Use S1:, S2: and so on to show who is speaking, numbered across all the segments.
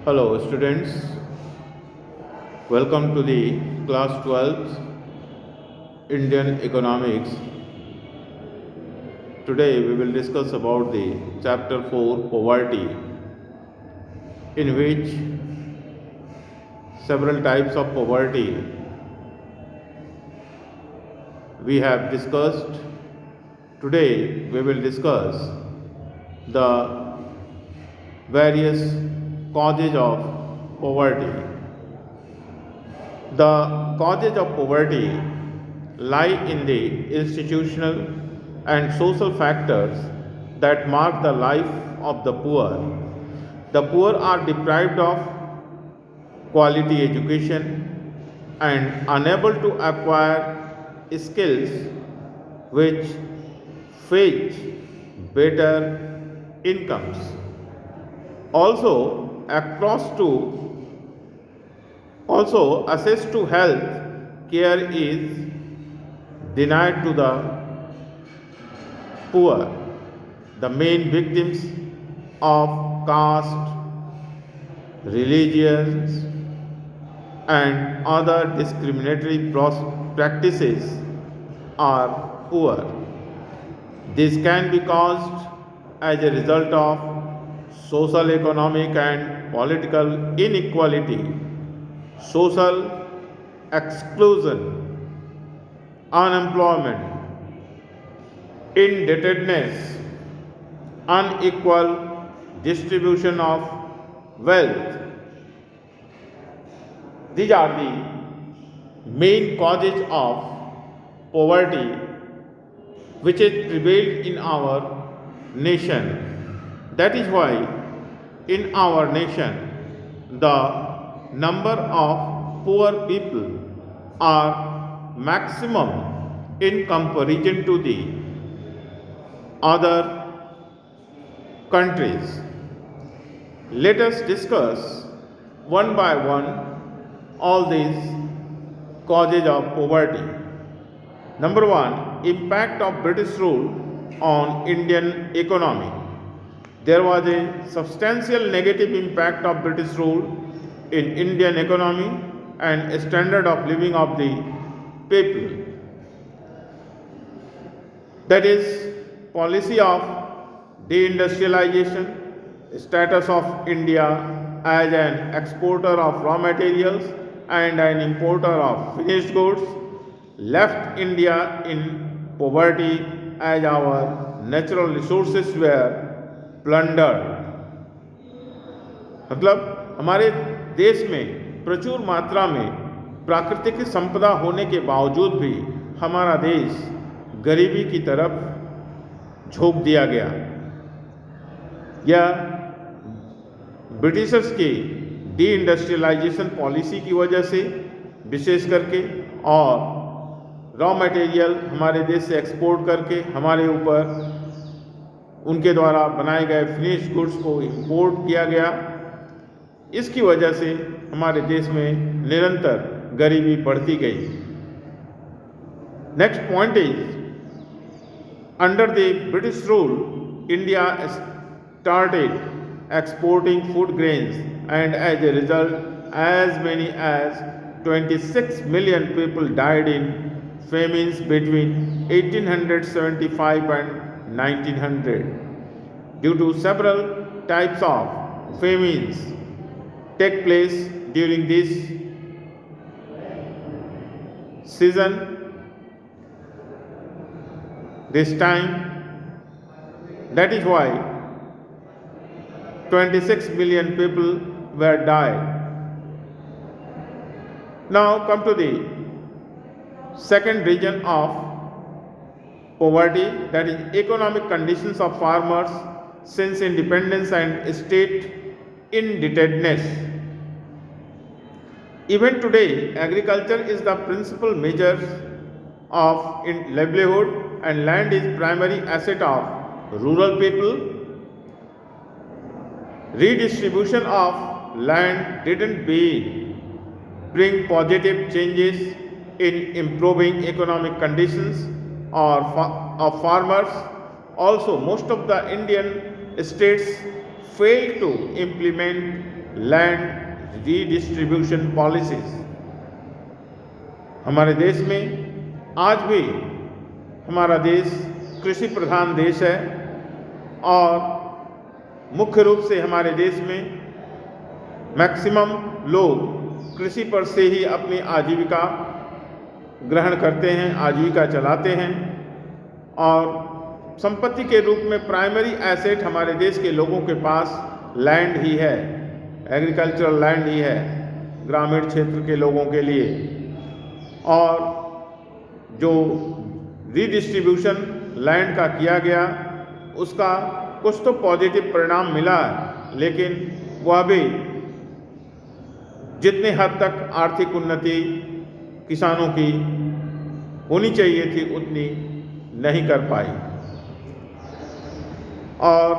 S1: Hello students, welcome to the class 12th Indian Economics. Today we will discuss about the chapter 4 poverty, in which several types of poverty we have discussed. Today we will discuss the various causes of poverty. The causes of poverty lie in the institutional and social factors that mark the life of the poor. The poor are deprived of quality education and unable to acquire skills which fetch better incomes. Also, access to health care is denied to the poor. The main victims of caste, religions, and other discriminatory practices are poor. This can be caused as a result of social, economic, and political inequality, social exclusion, unemployment, indebtedness, unequal distribution of wealth. These are the main causes of poverty which has prevailed in our nation. That is why in our nation the number of poor people are maximum in comparison to the other countries. Let us discuss one by one all these causes of poverty. Number one, impact of British rule on Indian economy. There was a substantial negative impact of British rule in Indian economy and standard of living of the people. That is, policy of deindustrialization, status of India as an exporter of raw materials and an importer of finished goods, left India in poverty as our natural resources were plunder. मतलब हमारे देश में प्रचुर मात्रा में प्राकृतिक संपदा होने के बावजूद भी हमारा देश गरीबी की तरफ झोंक दिया गया. यह ब्रिटिशर्स की डी इंडस्ट्रियलाइजेशन पॉलिसी की वजह से विशेष करके, और रॉ मटेरियल हमारे देश से एक्सपोर्ट करके हमारे ऊपर उनके द्वारा बनाए गए फिनिश गुड्स को इंपोर्ट किया गया. इसकी वजह से हमारे देश में निरंतर गरीबी बढ़ती गई. Next point is, under the British rule India started exporting food grains, and as a result as many as 26 million people died in famines between 1875 and 1900. Due to several types of famines take place during this season, this time, that is why 26 million people were died. Now come to the second region of poverty, that is economic conditions of farmers since independence and state indebtedness. Even today, agriculture is the principal measure of livelihood and land is primary asset of rural people. Redistribution of land didn't bring positive changes in improving economic conditions of farmers. Also, most of the Indian states failed to implement land redistribution policies. हमारे देश में आज भी हमारा देश कृषि प्रधान देश है और मुख्य रूप से हमारे देश में मैक्सिमम लोग कृषि पर से ही अपनी आजीविका ग्रहण करते हैं, आजीविका चलाते हैं और संपत्ति के रूप में प्राइमरी एसेट हमारे देश के लोगों के पास लैंड ही है, एग्रीकल्चरल लैंड ही है ग्रामीण क्षेत्र के लोगों के लिए। और जो रीडिस्ट्रीब्यूशन लैंड का किया गया उसका कुछ तो पॉजिटिव परिणाम मिला है, लेकिन वह भी जितने हद तक आर्थिक उन्नति किसानों की होनी चाहिए थी उतनी नहीं कर पाई। और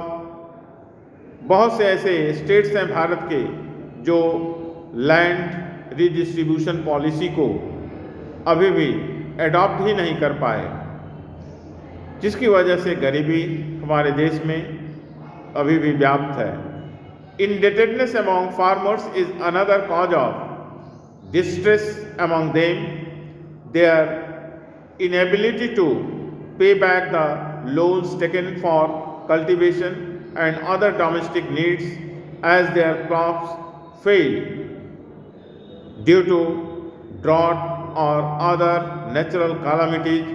S1: बहुत से ऐसे स्टेट्स हैं भारत के जो लैंड रीडिस्ट्रीब्यूशन पॉलिसी को अभी भी एडॉप्ट ही नहीं कर पाए, जिसकी वजह से गरीबी हमारे देश में अभी भी व्याप्त है। Indebtedness among farmers is another cause of distress among them. Their inability to pay back the loans taken for cultivation and other domestic needs as their crops fail due to drought or other natural calamities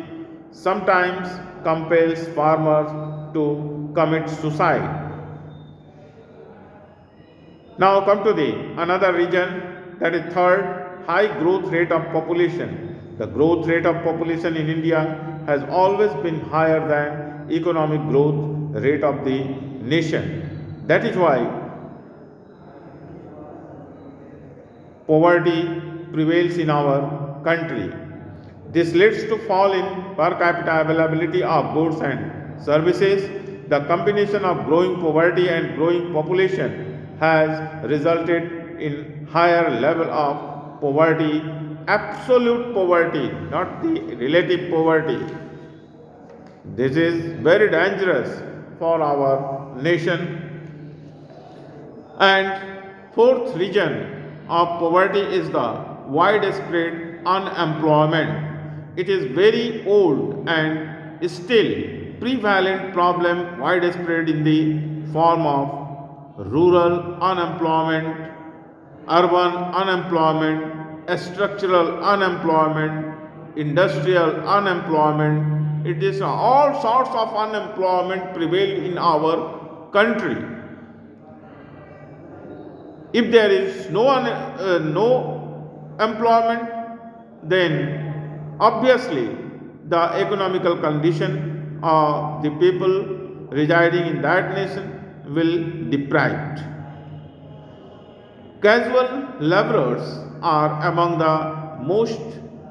S1: sometimes compels farmers to commit suicide. Now come to the another region, that is third, high growth rate of population. The growth rate of population in India has always been higher than economic growth rate of the nation. That is why poverty prevails in our country. This leads to fall in per capita availability of goods and services. The combination of growing poverty and growing population has resulted in higher level of poverty, absolute poverty, not the relative poverty. This is very dangerous for our nation. And fourth reason of poverty is the widespread unemployment. It is very old and still prevalent problem, widespread in the form of rural unemployment, urban unemployment, structural unemployment, industrial unemployment. It is all sorts of unemployment prevail in our country. If there is no employment, then obviously the economical condition of the people residing in that nation will deprived. Casual laborers are among the most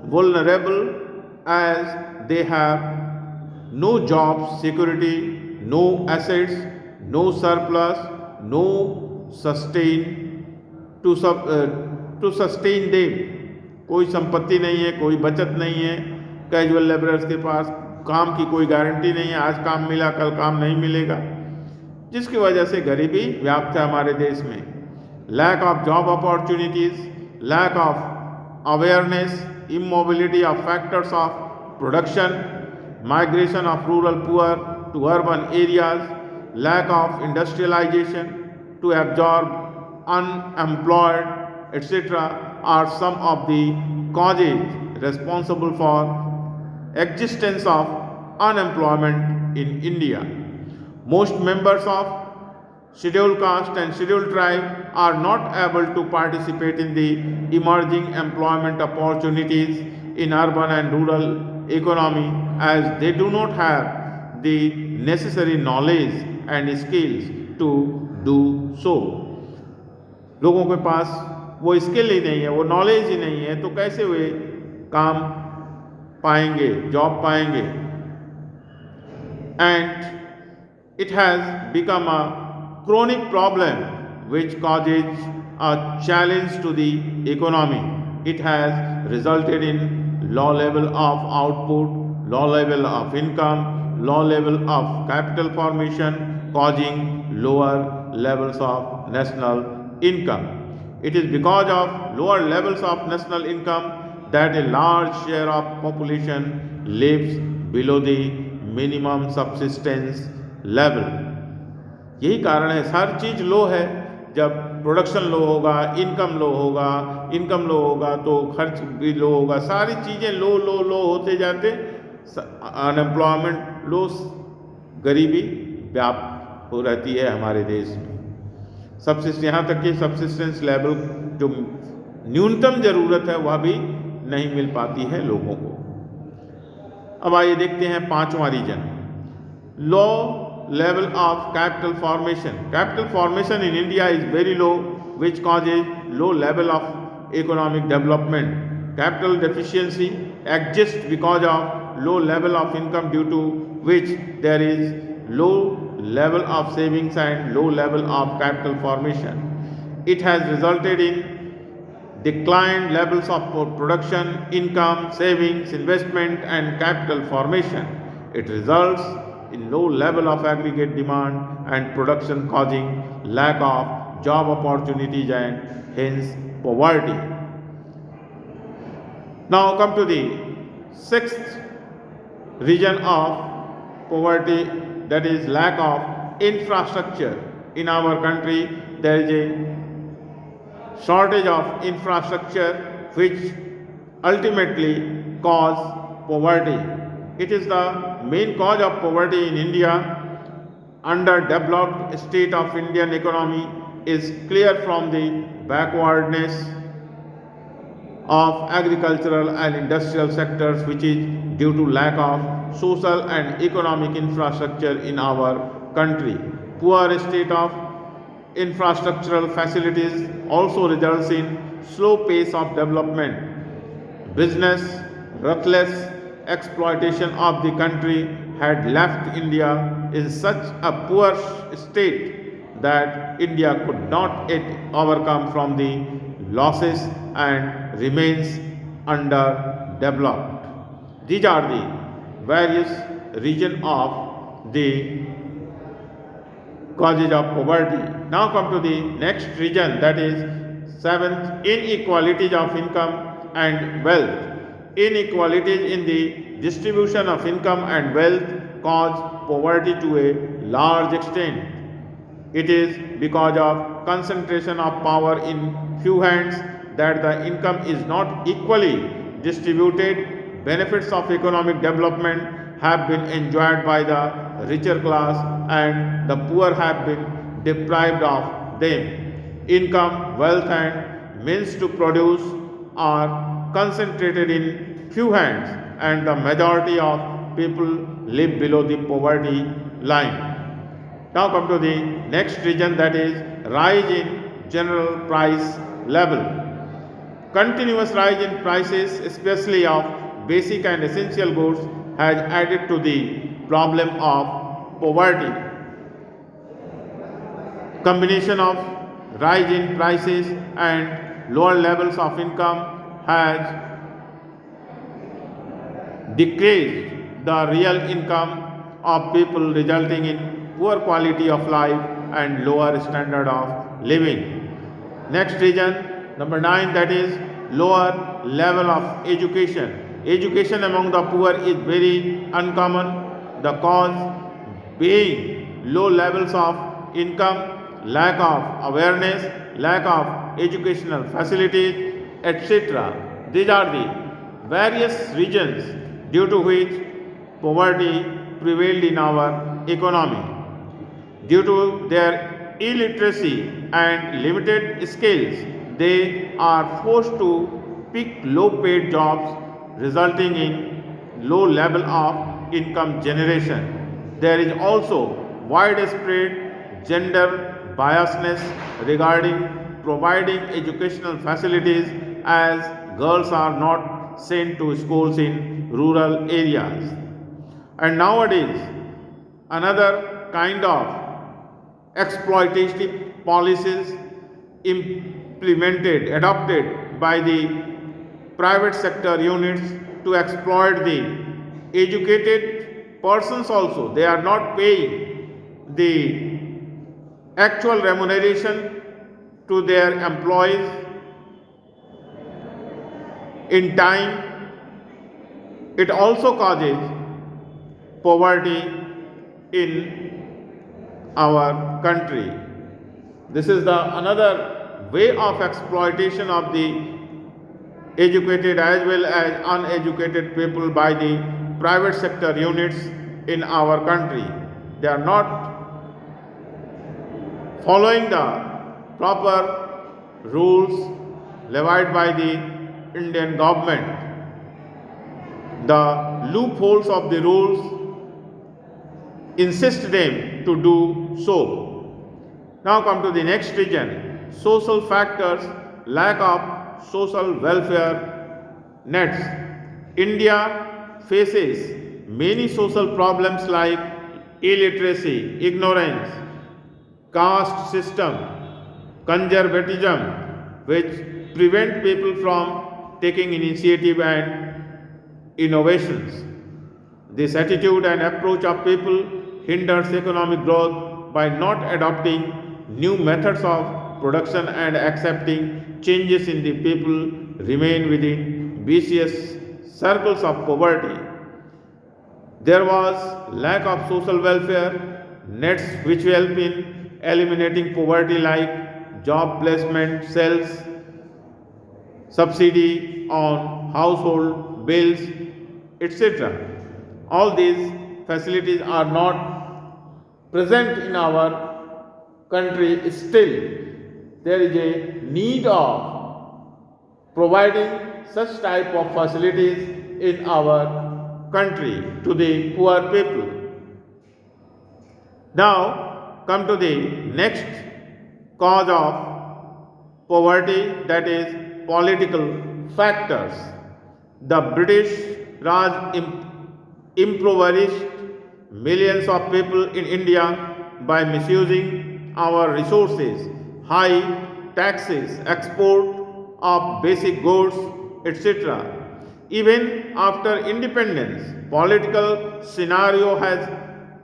S1: vulnerable as they have no job security, no assets, no surplus, no sustain to sustain them. कोई संपत्ति नहीं है, कोई बचत नहीं है। Casual labourers के पास काम की कोई गारंटी नहीं है, आज काम मिला कल काम नहीं मिलेगा, जिसकी वजह से गरीबी व्याप्त है हमारे देश में। Lack of job opportunities, lack of awareness, immobility of factors of production, migration of rural poor to urban areas, lack of industrialization to absorb unemployed, etc. are some of the causes responsible for existence of unemployment in India. Most members of scheduled caste and scheduled tribe are not able to participate in the emerging employment opportunities in urban and rural economy as they do not have the necessary knowledge and skills to do so. लोगों के पास वो skill ही नहीं है, वो knowledge ही नहीं है, तो कैसे वे काम पाएंगे, जॉब पाएंगे। And it has become a chronic problem which causes a challenge to the economy. It has resulted in low level of output, low level of income, low level of capital formation, causing lower levels of national income. It is because of lower levels of national income that a large share of population lives below the minimum subsistence level. यही कारण है, हर चीज लो है। जब production लो होगा, income लो होगा, income लो होगा तो खर्च भी लो होगा, सारी चीजें लो लो लो होते जाते, अनएम्प्लॉयमेंट लो, गरीबी व्याप्त हो रहती है हमारे देश में। सबसिस्ट यहाँ तक कि सब्सिस्टेंस लेवल जो न्यूनतम जरूरत है वह भी नहीं मिल पाती है लोगों को। अब आइए देखते हैं पांचवा reason, low level of capital formation. Capital formation in India is very low, which causes low level of economic development. Capital deficiency exists because of low level of income, due to which there is low level of savings and low level of capital formation. It has resulted in declined levels of production, income, savings, investment and capital formation. It results in low level of aggregate demand and production, causing lack of job opportunities and hence poverty. Now come to the sixth reason of poverty, that is lack of infrastructure. In our country there is a shortage of infrastructure which ultimately cause poverty. It is the main cause of poverty in India. Underdeveloped state of Indian economy is clear from the backwardness of agricultural and industrial sectors, which is due to lack of social and economic infrastructure in our country. Poor state of infrastructural facilities also results in slow pace of development. Business ruthless exploitation of the country had left India in such a poor state that India could not yet overcome from the losses and remains underdeveloped. These are the various reasons of the causes of poverty. Now come to the next region, that is seventh, inequalities of income and wealth. Inequalities in the distribution of income and wealth cause poverty to a large extent. It is because of concentration of power in few hands that the income is not equally distributed. Benefits of economic development have been enjoyed by the richer class and the poor have been deprived of them. Income, wealth and means to produce are concentrated in few hands and the majority of people live below the poverty line. Now come to the next region, that is rise in general price level. Continuous rise in prices, especially of basic and essential goods, has added to the problem of poverty. Combination of rise in prices and lower levels of income has decreased the real income of people, resulting in poor quality of life and lower standard of living. Next reason, number 9, that is lower level of education. Education among the poor is very uncommon. The cause being low levels of income, lack of awareness, lack of educational facilities, etc. These are the various reasons due to which poverty prevailed in our economy. Due to their illiteracy and limited skills, they are forced to pick low paid jobs, resulting in low level of income generation. There is also widespread gender biasness regarding providing educational facilities, as girls are not sent to schools in rural areas. And nowadays, another kind of exploitative policies adopted by the private sector units to exploit the educated persons also. They are not paying the actual remuneration to their employees in time. It also causes poverty in our country. This is the another way of exploitation of the educated as well as uneducated people by the private sector units in our country. They are not following the proper rules levied by the Indian government. The loopholes of the rules insist them to do so. Now come to the next region, social factors, lack of social welfare nets. India faces many social problems like illiteracy, ignorance, caste system, conservatism, which prevent people from taking initiative and innovations. This attitude and approach of people hinders economic growth by not adopting new methods of production and accepting changes in the people remain within vicious circles of poverty. There was lack of social welfare nets which help in eliminating poverty like job placement cells, subsidy on household bills, etc. All these facilities are not present in our country. Still, there is a need of providing such type of facilities in our country to the poor people. Now, come to the next cause of poverty, that is political factors. The British Raj impoverished millions of people in India by misusing our resources, high taxes, export of basic goods, etc. Even after independence, political scenario has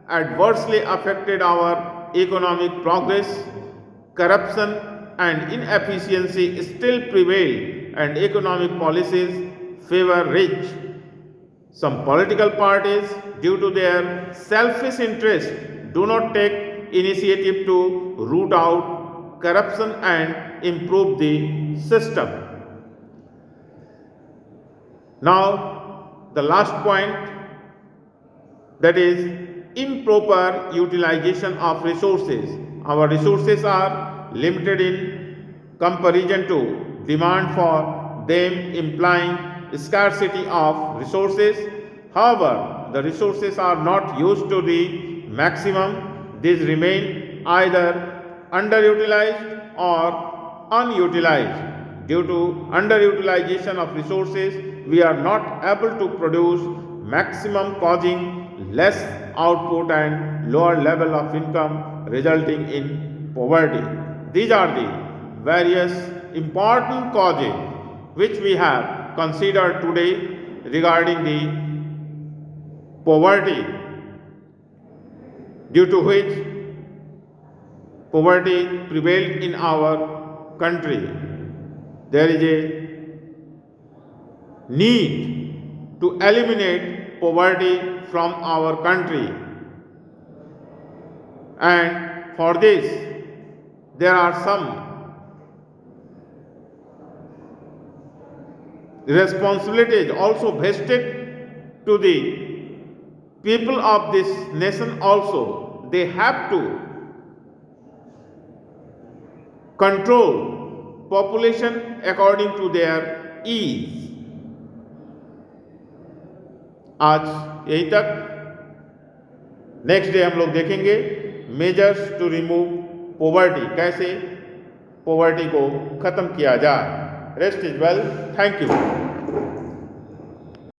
S1: adversely affected our economic progress. Corruption and inefficiency still prevail and economic policies favor rich. Some political parties, due to their selfish interest, do not take initiative to root out corruption and improve the system. Now, the last point, that is improper utilization of resources. Our resources are limited in comparison to demand for them, implying scarcity of resources. However, the resources are not used to the maximum. These remain either underutilized or unutilized. Due to underutilization of resources, we are not able to produce maximum, causing less output and lower level of income, resulting in poverty. These are the various important causes which we have considered today regarding the poverty, due to which poverty prevailed in our country. There is a need to eliminate poverty from our country, and for this there are some responsibilities also vested to the people of this nation also. They have to control population according to their ease. आज यहीं तक, next day हम लोग देखेंगे measures to remove poverty, कैसे poverty को खत्म किया जाए. Rest is well. Thank you.